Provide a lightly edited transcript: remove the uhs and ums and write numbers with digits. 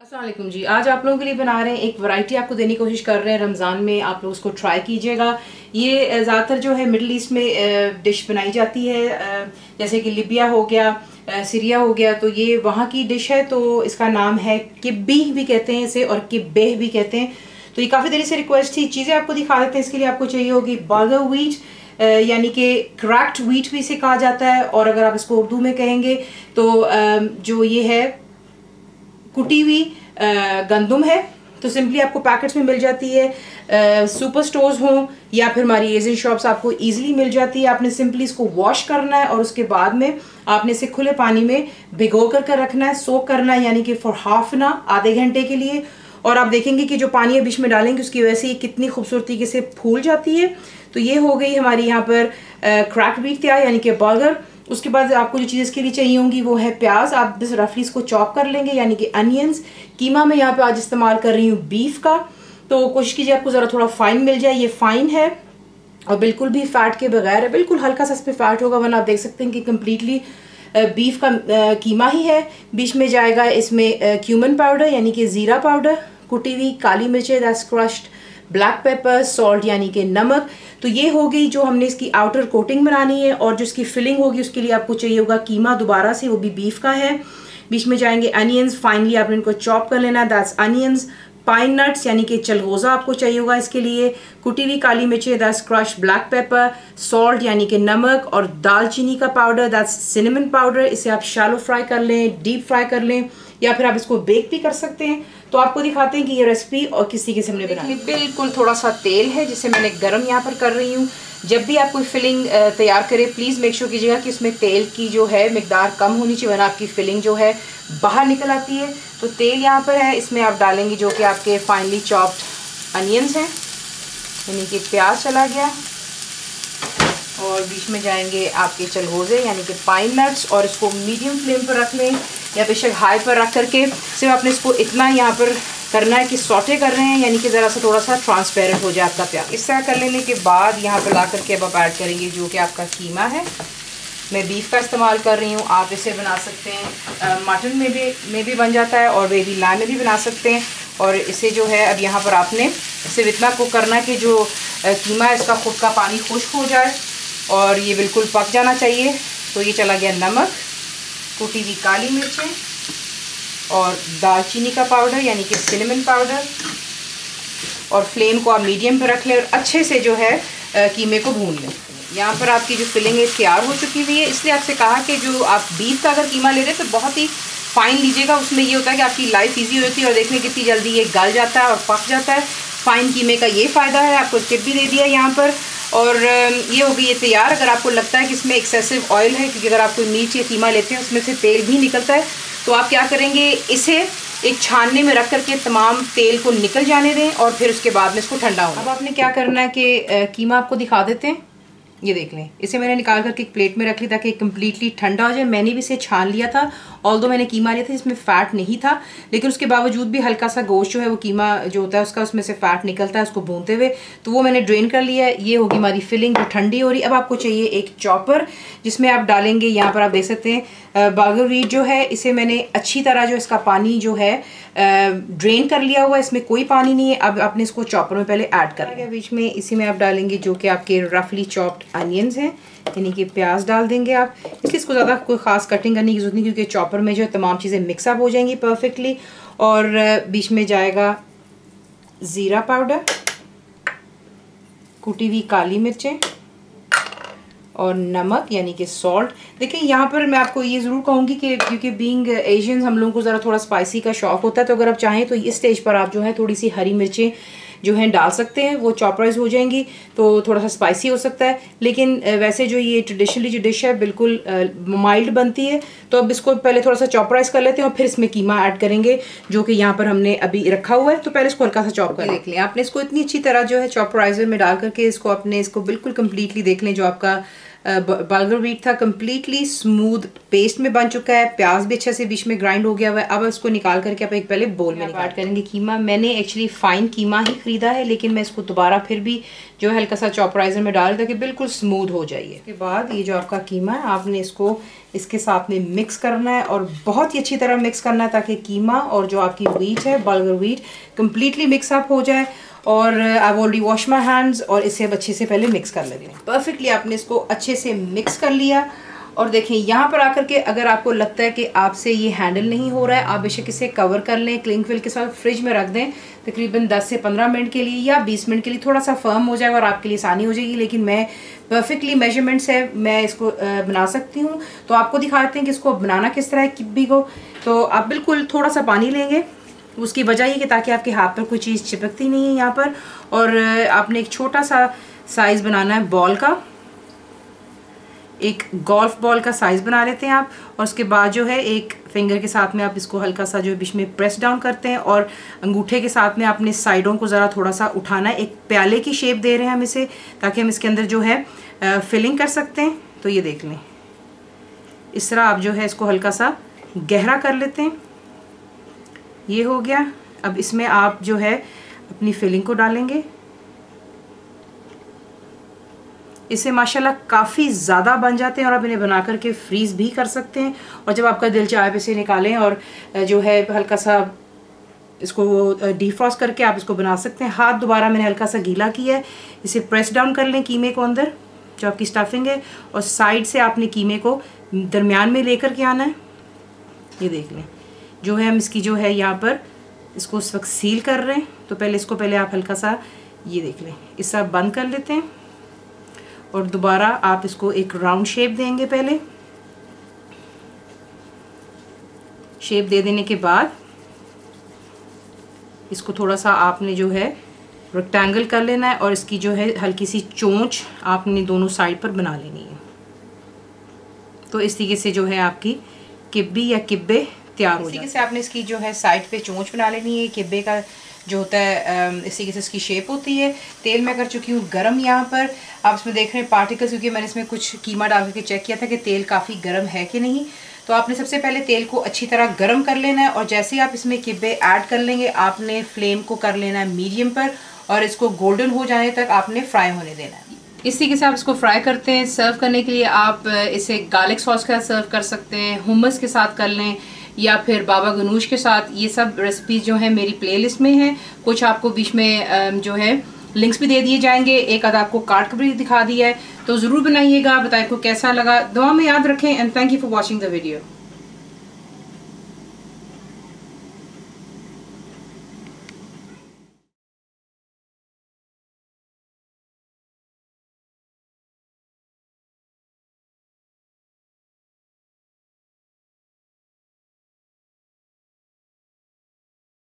अस्सलाम वालेकुम जी। आज आप लोगों के लिए बना रहे हैं, एक वैरायटी आपको देने की कोशिश कर रहे हैं। रमज़ान में आप लोग उसको ट्राई कीजिएगा। ये ज़्यादातर जो है मिडल ईस्ट में डिश बनाई जाती है, जैसे कि लिबिया हो गया, सीरिया हो गया, तो ये वहाँ की डिश है। तो इसका नाम है किब्बी भी कहते हैं इसे, और किब्बेह भी कहते हैं। तो ये काफ़ी देर से रिक्वेस्ट थी, चीज़ें आपको दिखा देते हैं। इसके लिए आपको चाहिए होगी बर्गर व्हीट, यानी कि क्रैक्ड व्हीट भी इसे कहा जाता है, और अगर आप इसको उर्दू में कहेंगे तो जो ये है कुटी हुई गंदम है। तो सिंपली आपको पैकेट्स में मिल जाती है, सुपर स्टोर्स हों या फिर हमारी एशियन शॉप्स आपको इजीली मिल जाती है। आपने सिंपली इसको वॉश करना है और उसके बाद में आपने इसे खुले पानी में भिगो कर रखना है, सोक करना है, यानी कि फॉर हाफ एन आवर, आधे घंटे के लिए। और आप देखेंगे कि जो पानी बीच में डालेंगे उसकी वजह से ये कितनी खूबसूरती से फूल जाती है। तो ये हो गई हमारी यहाँ पर क्रैक व्हीट तैयार, यानी कि बर्गर। उसके बाद आपको जो चीज़ इसके लिए चाहिए होंगी वो है प्याज। आप बस रफली इसको चॉप कर लेंगे, यानी कि अनियंस। कीमा मैं यहाँ पे आज इस्तेमाल कर रही हूँ बीफ का, तो कोशिश कीजिए आपको ज़रा थोड़ा फाइन मिल जाए। ये फाइन है और बिल्कुल भी फैट के बगैर है, बिल्कुल हल्का सा इस पर फैट होगा, वरना आप देख सकते हैं कि कम्प्लीटली बीफ का कीमा ही है। बीच में जाएगा इसमें क्यूमन पाउडर, यानी कि ज़ीरा पाउडर, कुटी हुई काली मिर्चें, that's crushed, black pepper, salt यानी कि नमक। तो ये हो गई जो हमने इसकी आउटर कोटिंग बनानी है। और जो इसकी फिलिंग होगी उसके लिए आपको चाहिए होगा कीमा दोबारा से, वो भी बीफ का है। बीच में जाएंगे अनियंस, फाइनली आपने इनको चॉप कर लेना, दैट्स अनियंस। पाइन नट्स यानी कि चलगोज़ा आपको चाहिए होगा इसके लिए, कुटी हुई काली मिर्चें, that's crushed black pepper, salt यानी कि नमक, और दालचीनी का पाउडर, दैट्स सिनेमन पाउडर। इसे आप शैलो फ्राई कर लें, डीप फ्राई कर लें, या फिर आप इसको बेक भी कर सकते हैं। तो आपको दिखाते हैं कि ये रेसिपी और किस तरीके से हमने बनाई। बिल्कुल थोड़ा सा तेल है जिसे मैंने गरम यहाँ पर कर रही हूँ। जब भी आप कोई फिलिंग तैयार करें, प्लीज़ मेक श्योर कीजिएगा कि इसमें तेल की जो है मिकदार कम होनी चाहिए, वरना आपकी फिलिंग जो है बाहर निकल आती है। तो तेल यहाँ पर है, इसमें आप डालेंगे जो कि आपके फाइनली चॉप्ड अनियंस हैं, यानी कि प्याज चला गया, और बीच में जाएंगे आपके चलगोज़े यानी कि पाइन नट्स। और इसको मीडियम फ्लेम पर रख लें या बेशक हाई पर रख करके सिर्फ आपने इसको इतना यहाँ पर करना है कि सौटे कर रहे हैं, यानी कि ज़रा सा थोड़ा सा ट्रांसपेरेंट हो जाए आपका प्याज। इस तरह कर लेने के बाद यहाँ पर ला करके अब आप ऐड करेंगे जो कि आपका कीमा है। मैं बीफ का इस्तेमाल कर रही हूँ, आप इसे बना सकते हैं मटन में भी बन जाता है, और बेबी लैम में भी बना सकते हैं। और इसे जो है अब यहाँ पर आपने सिर्फ इतना कुक करना है कि जो कीमा है इसका खुद का पानी खुश्क हो जाए और ये बिल्कुल पक जाना चाहिए। तो ये चला गया नमक, कुटी हुई काली मिर्चें, और दालचीनी का पाउडर यानी कि सिनेमन पाउडर। और फ्लेम को आप मीडियम पर रख लें और अच्छे से जो है कीमे को भून लें। यहाँ पर आपकी जो फिलिंग है तैयार हो चुकी हुई है। इसलिए आपसे कहा कि जो आप बीफ का अगर कीमा ले रहे हैं तो बहुत ही फाइन लीजिएगा, उसमें ये होता है कि आपकी लाइफ ईजी होती है और देखने कितनी जल्दी ये गल जाता है और पक जाता है। फाइन कीमे का ये फ़ायदा है। आपको टिप भी दे दिया यहाँ पर, और ये हो गई ये तैयार। अगर आपको लगता है कि इसमें एक्सेसिव ऑयल है, क्योंकि अगर आप कोई मीट या कीमा लेते हैं उसमें से तेल भी निकलता है, तो आप क्या करेंगे, इसे एक छानने में रख करके तमाम तेल को निकल जाने दें और फिर उसके बाद में इसको ठंडा होगा। अब आपने क्या करना है कि कीमा आपको दिखा देते हैं, ये देख लें। इसे मैंने निकाल करके एक प्लेट में रख लिया ताकि कम्प्लीटली ठंडा हो जाए। मैंने भी इसे छान लिया था, ऑल्दो मैंने कीमा लिया था जिसमें फ़ैट नहीं था, लेकिन उसके बावजूद भी हल्का सा गोश्त जो है वो कीमा जो होता है उसका उसमें से फ़ैट निकलता है उसको भूनते हुए, तो वो मैंने ड्रेन कर लिया है। ये होगी हमारी फिलिंग जो ठंडी हो रही। अब आपको चाहिए एक चॉपर जिसमें आप डालेंगे, यहाँ पर आप देख सकते हैं बर्गर व्हीट जो है, इसे मैंने अच्छी तरह जो इसका पानी जो है ड्रेन कर लिया हुआ है, इसमें कोई पानी नहीं है। अब आपने इसको चॉपर में पहले ऐड कर लिया। बीच में इसी में आप डालेंगे जो कि आपके रफली चॉप्ड अनियंस हैं, यानी कि प्याज डाल देंगे आप। इसलिए इसको ज़्यादा कोई ख़ास कटिंग करने की ज़रूरत नहीं, क्योंकि चॉपर में जो है तमाम चीज़ें मिक्सअप हो जाएंगी परफेक्टली। और बीच में जाएगा ज़ीरा पाउडर, कुटी हुई काली मिर्चें, और नमक यानी कि सॉल्ट। देखिए यहाँ पर मैं आपको ये ज़रूर कहूँगी कि क्योंकि बीइंग एशियंस हम लोगों को ज़रा थोड़ा स्पाइसी का शौक़ होता है, तो अगर आप चाहें तो इस स्टेज पर आप जो है थोड़ी सी हरी मिर्चें जो हैं डाल सकते हैं, वो चॉपराइज हो जाएंगी तो थोड़ा सा स्पाइसी हो सकता है। लेकिन वैसे जो ये ट्रेडिशनली जो डिश है बिल्कुल माइल्ड बनती है। तो अब इसको पहले थोड़ा सा चॉपराइज कर लेते हैं और फिर इसमें कीमा ऐड करेंगे जो कि यहाँ पर हमने अभी रखा हुआ है। तो पहले इसको हल्का सा चॉप कर देख लें। आपने इसको इतनी अच्छी तरह जो है चॉपराइजर में डाल करके इसको अपने इसको बिल्कुल कम्प्लीटली देख लें, जो आपका बल्गर व्हीट था, कम्प्लीटली स्मूथ पेस्ट में बन चुका है। प्याज भी अच्छे से बीच में ग्राइंड हो गया हुआ है। अब इसको निकाल करके आप एक पहले बोल में ऐड करेंगे कीमा। मैंने एक्चुअली फाइन कीमा ही खरीदा है, लेकिन मैं इसको दोबारा फिर भी जो है हल्का सा चॉपराइजर में डाल ताकि बिल्कुल स्मूथ हो जाइए। उसके बाद ये जो आपका कीमा है आपने इसको इसके साथ में मिक्स करना है और बहुत ही अच्छी तरह मिक्स करना है ताकि कीमा और जो आपकी व्हीट है बल्गर व्हीट कम्प्लीटली मिक्सअप हो जाए। और I already wash my hands और इसे अब अच्छे से पहले मिक्स कर लेते हैं। परफेक्टली आपने इसको अच्छे से मिक्स कर लिया। और देखें यहाँ पर आकर के अगर आपको लगता है कि आपसे ये हैंडल नहीं हो रहा है, आप बेशक इसे कवर कर लें, क्लिंग फिल के साथ फ्रिज में रख दें तकरीबन 10 से 15 मिनट के लिए या 20 मिनट के लिए, थोड़ा सा फर्म हो जाएगा और आपके लिए आसानी हो जाएगी। लेकिन मैं परफेक्टली मेजरमेंट्स है, मैं इसको बना सकती हूँ। तो आपको दिखाते हैं कि इसको बनाना किस तरह है किब्बी को। तो आप बिल्कुल थोड़ा सा पानी लेंगे, उसकी वजह ये कि ताकि आपके हाथ पर कोई चीज़ चिपकती नहीं है यहाँ पर। और आपने एक छोटा सा साइज़ बनाना है बॉल का, एक गोल्फ बॉल का साइज़ बना लेते हैं आप। और उसके बाद जो है एक फिंगर के साथ में आप इसको हल्का सा जो बीच में प्रेस डाउन करते हैं और अंगूठे के साथ में आपने साइडों को ज़रा थोड़ा सा उठाना है। एक प्याले की शेप दे रहे हैं हम इसे, ताकि हम इसके अंदर जो है फिलिंग कर सकते हैं। तो ये देख लें, इस तरह आप जो है इसको हल्का सा गहरा कर लेते हैं। ये हो गया। अब इसमें आप जो है अपनी फिलिंग को डालेंगे। इससे माशाल्लाह काफ़ी ज़्यादा बन जाते हैं और आप इन्हें बना करके फ्रीज़ भी कर सकते हैं। और जब आपका दिल चाहे इसे निकालें और जो है हल्का सा इसको डीफ्रॉस्ट करके आप इसको बना सकते हैं। हाथ दोबारा मैंने हल्का सा गीला किया है। इसे प्रेस डाउन कर लें कीमे को अंदर, जो आपकी स्टफिंग है, और साइड से आपने कीमे को दरमियान में लेकर के आना है। ये देख लें, जो है हम इसकी जो है यहाँ पर इसको उस वक्त सील कर रहे हैं। तो पहले आप हल्का सा ये देख लें, इस तरह बंद कर लेते हैं और दोबारा आप इसको एक राउंड शेप देंगे। पहले शेप दे देने के बाद इसको थोड़ा सा आपने जो है रेक्टेंगल कर लेना है और इसकी जो है हल्की सी चोंच आपने दोनों साइड पर बना लेनी है। तो इस तरीके से जो है आपकी किब्बी या किब्बे तैयार हो जाए। इसी से आपने इसकी जो है साइड पे चोंच बना लेनी है। किब्बे का जो होता है इसी के से इसकी शेप होती है। तेल मैं कर चुकी हूँ गरम। यहाँ पर आप इसमें देख रहे हैं पार्टिकल्स, क्योंकि मैंने इसमें कुछ कीमा डाल के चेक किया था कि तेल काफ़ी गर्म है कि नहीं। तो आपने सबसे पहले तेल को अच्छी तरह गर्म कर लेना है और जैसे ही आप इसमें किब्बे ऐड कर लेंगे आपने फ्लेम को कर लेना है मीडियम पर और इसको गोल्डन हो जाने तक आपने फ्राई होने देना है। इस तरीके से आप इसको फ्राई करते हैं। सर्व करने के लिए आप इसे गार्लिक सॉस के साथ सर्व कर सकते हैं, हुम्मस के साथ कर लें या फिर बाबा गनूश के साथ। ये सब रेसिपीज जो है मेरी प्लेलिस्ट में है। कुछ आपको बीच में जो है लिंक्स भी दे दिए जाएंगे, एक आधा आपको काट कर भी दिखा दिया है। तो ज़रूर बनाइएगा, बताइए आपको कैसा लगा। दुआ में याद रखें and thank you for watching the video.